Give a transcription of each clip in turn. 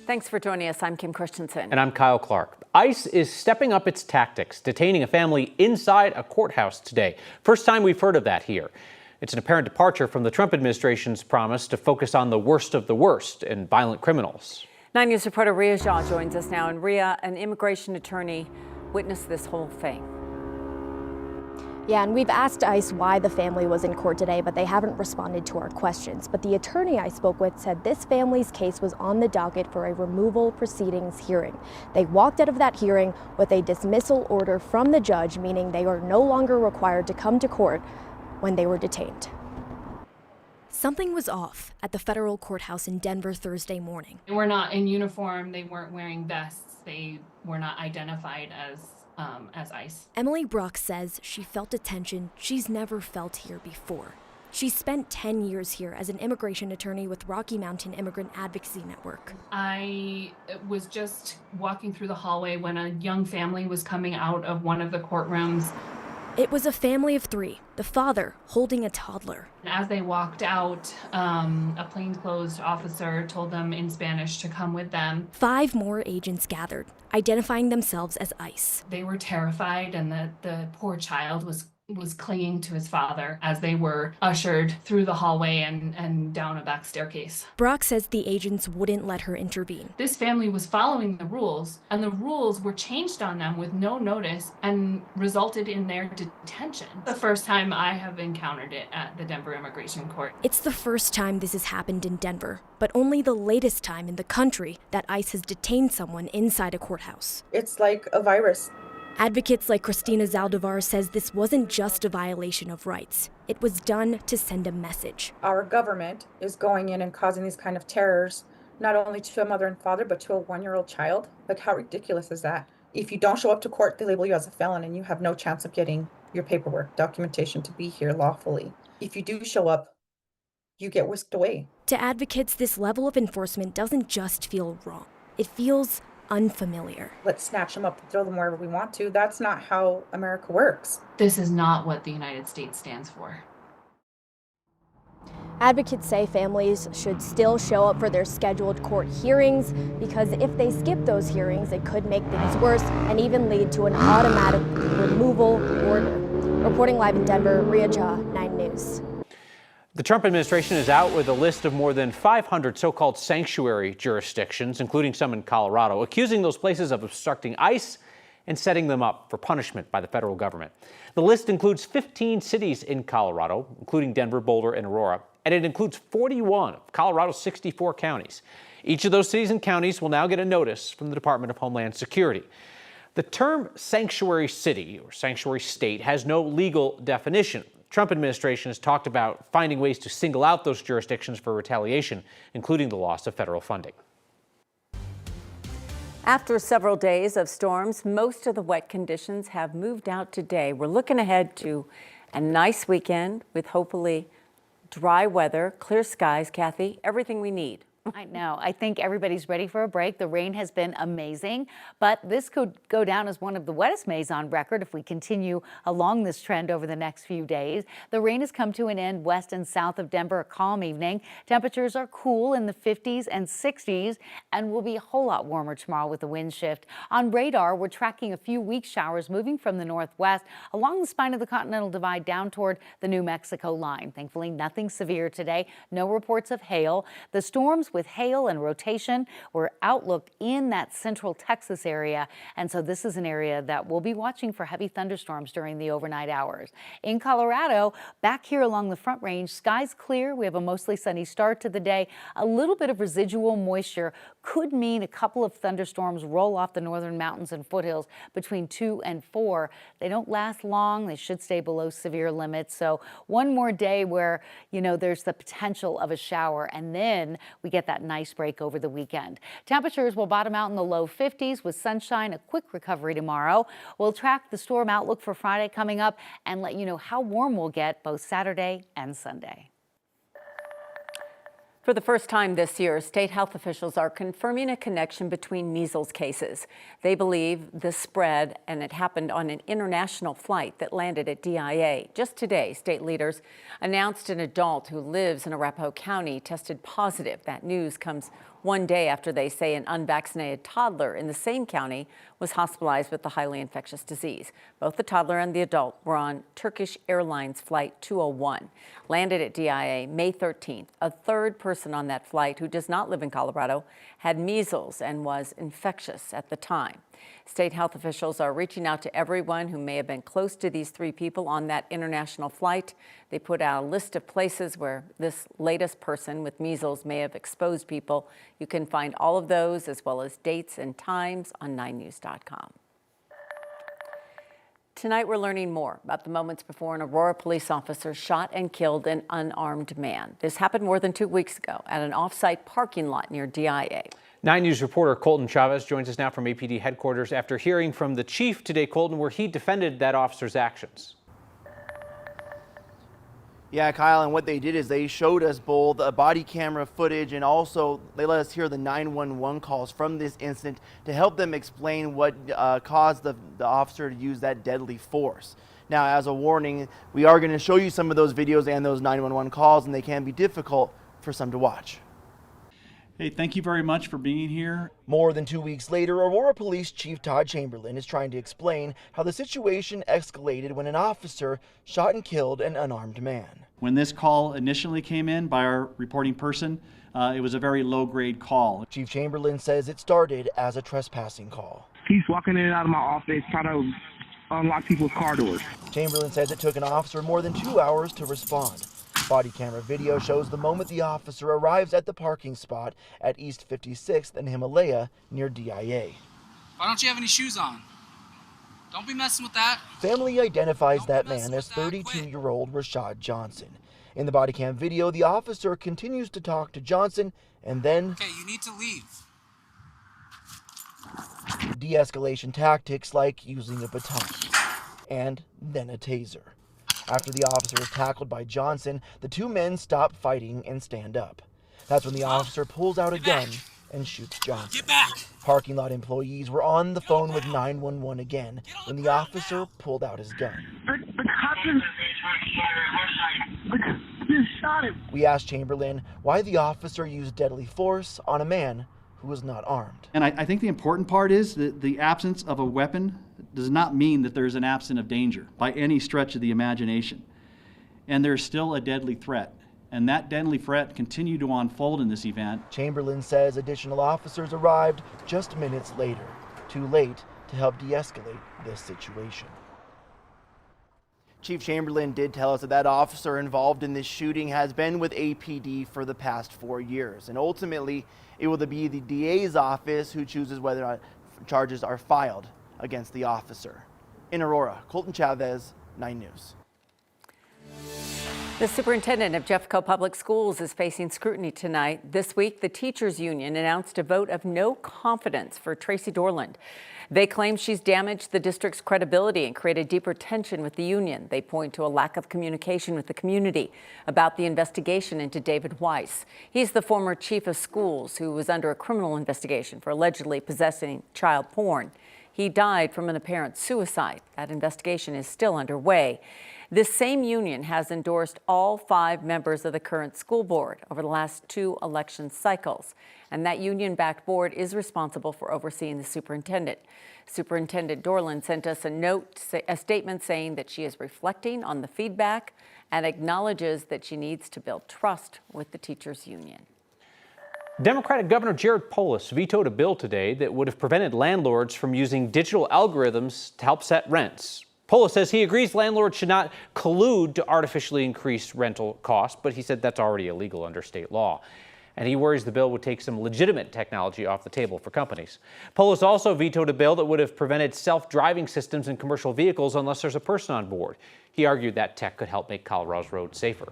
Thanks for joining us. I'm Kim Christensen. And I'm Kyle Clark. ICE is stepping up its tactics, detaining a family inside a courthouse today. First time we've heard of that here. It's an apparent departure from the Trump administration's promise to focus on the worst of the worst and violent criminals. 9 News reporter Rashad joins us now. And Rhea, an immigration attorney, witnessed this whole thing. Yeah, and we've asked ICE why the family was in court today, but they haven't responded to our questions. But the attorney I spoke with said this family's case was on the docket for a removal proceedings hearing. They walked out of that hearing with a dismissal order from the judge, meaning they are no longer required to come to court when they were detained. Something was off at the federal courthouse in Denver Thursday morning. They were not in uniform, they weren't wearing vests, they were not identified as ICE. Emily Brock says she felt a tension she's never felt here before. She spent 10 years here as an immigration attorney with Rocky Mountain Immigrant Advocacy Network. I was just walking through the hallway when a young family was coming out of one of the courtrooms. It was a family of three, the father holding a toddler. As they walked out, a plainclothes officer told them in Spanish to come with them. 5 more agents gathered, identifying themselves as ICE. They were terrified, and the poor child was clinging to his father as they were ushered through the hallway and down a back staircase. Brock says the agents wouldn't let her intervene. This family was following the rules, and the rules were changed on them with no notice and resulted in their detention. The first time I have encountered it at the Denver Immigration Court. It's the first time this has happened in Denver, but only the latest time in the country that ICE has detained someone inside a courthouse. It's like a virus. Advocates like Christina Zaldivar says this wasn't just a violation of rights. It was done to send a message. Our government is going in and causing these kind of terrors, not only to a mother and father, but to a 1-year-old child. Like, how ridiculous is that? If you don't show up to court, they label you as a felon and you have no chance of getting your paperwork, documentation to be here lawfully. If you do show up, you get whisked away. To advocates, this level of enforcement doesn't just feel wrong. It feels unfamiliar. Let's snatch them up and throw them wherever we want to. That's not how America works. This is not what the United States stands for. Advocates say families should still show up for their scheduled court hearings because if they skip those hearings, it could make things worse and even lead to an automatic removal order. Reporting live in Denver, Rhea Jha, 9 News. The Trump administration is out with a list of more than 500 so-called sanctuary jurisdictions, including some in Colorado, accusing those places of obstructing ICE and setting them up for punishment by the federal government. The list includes 15 cities in Colorado, including Denver, Boulder, and Aurora, and it includes 41 of Colorado's 64 counties. Each of those cities and counties will now get a notice from the Department of Homeland Security. The term sanctuary city or sanctuary state has no legal definition. Trump administration has talked about finding ways to single out those jurisdictions for retaliation, including the loss of federal funding. After several days of storms, most of the wet conditions have moved out today. We're looking ahead to a nice weekend with hopefully dry weather, clear skies. Kathy, everything we need. I know. I think everybody's ready for a break. The rain has been amazing, but this could go down as one of the wettest Mays on record if we continue along this trend over the next few days. The rain has come to an end west and south of Denver. A calm evening. Temperatures are cool in the 50s and 60s and will be a whole lot warmer tomorrow with the wind shift. On radar, we're tracking a few weak showers moving from the northwest along the spine of the Continental Divide down toward the New Mexico line. Thankfully, nothing severe today. No reports of hail. The storms with hail and rotation or outlook in that central Texas area. And so this is an area that we'll be watching for heavy thunderstorms during the overnight hours. In Colorado, back here along the Front Range, skies clear. We have a mostly sunny start to the day. A little bit of residual moisture could mean a couple of thunderstorms roll off the northern mountains and foothills between 2 and 4. They don't last long. They should stay below severe limits. So one more day where, there's the potential of a shower, and then we get that nice break over the weekend. Temperatures will bottom out in the low 50s with sunshine, a quick recovery tomorrow. We'll track the storm outlook for Friday coming up and let you know how warm we'll get both Saturday and Sunday. For the first time this year, state health officials are confirming a connection between measles cases. They believe this spread, and it happened on an international flight that landed at DIA. Just today, state leaders announced an adult who lives in Arapahoe County tested positive. That news comes 1 day after they say an unvaccinated toddler in the same county was hospitalized with the highly infectious disease. Both the toddler and the adult were on Turkish Airlines Flight 201, landed at DIA May 13th. A third person on that flight, who does not live in Colorado, had measles and was infectious at the time. State health officials are reaching out to everyone who may have been close to these 3 people on that international flight. They put out a list of places where this latest person with measles may have exposed people. You can find all of those as well as dates and times on 9news.com. Tonight we're learning more about the moments before an Aurora police officer shot and killed an unarmed man. This happened more than 2 weeks ago at an off-site parking lot near DIA. 9 News reporter Colton Chavez joins us now from APD headquarters after hearing from the chief today, Colton, where he defended that officer's actions. Yeah, Kyle, and what they did is they showed us both body camera footage, and also they let us hear the 911 calls from this incident to help them explain what caused the officer to use that deadly force. Now, as a warning, we are going to show you some of those videos and those 911 calls, and they can be difficult for some to watch. Hey, thank you very much for being here. More than 2 weeks later, Aurora Police Chief Todd Chamberlain is trying to explain how the situation escalated when an officer shot and killed an unarmed man. When this call initially came in by our reporting person, it was a very low-grade call. Chief Chamberlain says it started as a trespassing call. He's walking in and out of my office, trying to unlock people's car doors. Chamberlain says it took an officer more than 2 hours to respond. Body camera video shows the moment the officer arrives at the parking spot at East 56th and Himalaya near DIA. Why don't you have any shoes on? Don't be messing with that. Family identifies that man as 32-year-old Rashad Johnson. In the body cam video, the officer continues to talk to Johnson and then Okay, you need to leave. de-escalation tactics like using a baton and then a taser. After the officer is tackled by Johnson, the 2 men stop fighting and stand up. That's when the officer pulls out a gun and shoots Johnson. Get back! Parking lot employees were on the phone with 911 again when the officer pulled out his gun. The cop just shot him. We asked Chamberlain why the officer used deadly force on a man who was not armed. And I think the important part is that the absence of a weapon does not mean that there's an absence of danger by any stretch of the imagination. And there's still a deadly threat. And that deadly threat continued to unfold in this event. Chamberlain says additional officers arrived just minutes later, too late to help de-escalate this situation. Chief Chamberlain did tell us that that officer involved in this shooting has been with APD for the past 4 years. And ultimately, it will be the DA's office who chooses whether or not charges are filed against the officer. In Aurora, Colton Chavez, 9 News. The superintendent of Jeffco Public Schools is facing scrutiny tonight. This week, the teachers union announced a vote of no confidence for Tracy Dorland. They claim she's damaged the district's credibility and created deeper tension with the union. They point to a lack of communication with the community about the investigation into David Weiss. He's the former chief of schools who was under a criminal investigation for allegedly possessing child porn. He died from an apparent suicide. That investigation is still underway. This same union has endorsed all 5 members of the current school board over the last 2 election cycles. And that union-backed board is responsible for overseeing the superintendent. Superintendent Dorland sent us a statement saying that she is reflecting on the feedback and acknowledges that she needs to build trust with the teachers union. Democratic Governor Gabe Polus vetoed a bill today that would have prevented landlords from using digital algorithms to help set rents. Polus says he agrees landlords should not collude to artificially increase rental costs, but he said that's already illegal under state law. And he worries the bill would take some legitimate technology off the table for companies. Polus also vetoed a bill that would have prevented self-driving systems in commercial vehicles unless there's a person on board. He argued that tech could help make Colorado's roads safer.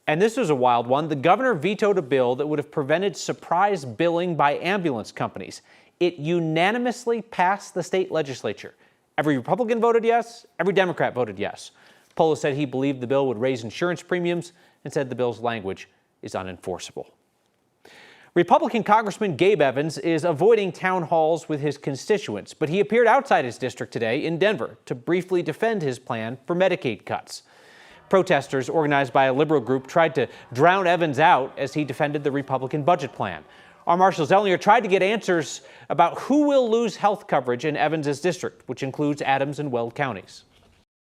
And this was a wild one. The governor vetoed a bill that would have prevented surprise billing by ambulance companies. It unanimously passed the state legislature. Every Republican voted yes, every Democrat voted yes. Polus said he believed the bill would raise insurance premiums and said the bill's language is unenforceable. Republican Congressman Gabe Evans is avoiding town halls with his constituents, but he appeared outside his district today in Denver to briefly defend his plan for Medicaid cuts. Protesters organized by a liberal group tried to drown Evans out as he defended the Republican budget plan. Our Marshall Zellnier tried to get answers about who will lose health coverage in Evans's district, which includes Adams and Weld counties.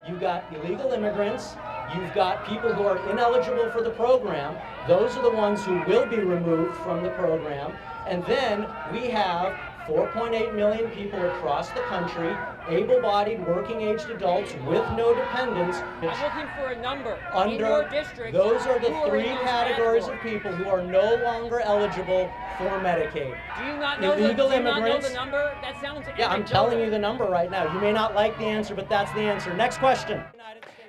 You've got illegal immigrants, you've got people who are ineligible for the program. Those are the ones who will be removed from the program. And then we have 4.8 million people across the country, able-bodied, working-aged adults with no dependents. I'm looking for a number Under, in your district. those are the who three in those categories categories? of people who are no longer eligible for Medicaid. Do you not know, Illegal do you not know immigrants. the number? That sounds Yeah, I'm anecdotal. telling you the number right now. You may not like the answer, but that's the answer. Next question.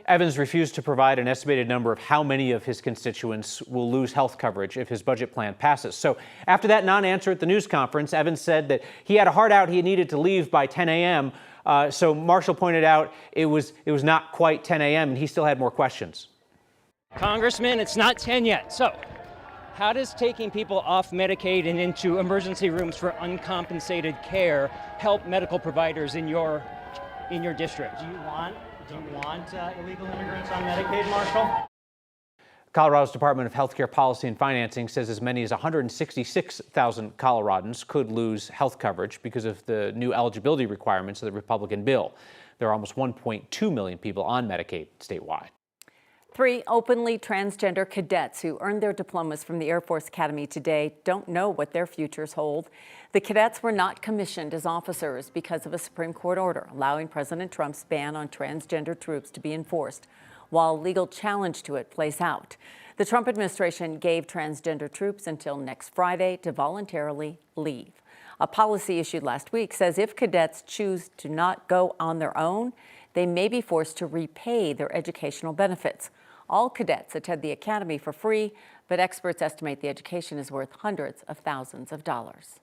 Evans refused to provide an estimated number of how many of his constituents will lose health coverage if his budget plan passes. So after that non-answer at the news conference, Evans said that he had a heart out. He needed to leave by 10 a.m. So Marshall pointed out it was not quite 10 a.m. and he still had more questions. Congressman, it's not 10 yet. So how does taking people off Medicaid and into emergency rooms for uncompensated care help medical providers in your district? Do you want illegal immigrants on Medicaid, Marshall? Colorado's Department of Healthcare Policy and Financing says as many as 166,000 Coloradans could lose health coverage because of the new eligibility requirements of the Republican bill. There are almost 1.2 million people on Medicaid statewide. 3 openly transgender cadets who earned their diplomas from the Air Force Academy today don't know what their futures hold. The cadets were not commissioned as officers because of a Supreme Court order allowing President Trump's ban on transgender troops to be enforced, while legal challenge to it plays out. The Trump administration gave transgender troops until next Friday to voluntarily leave. A policy issued last week says if cadets choose to not go on their own, they may be forced to repay their educational benefits. All cadets attend the academy for free, but experts estimate the education is worth hundreds of thousands of dollars.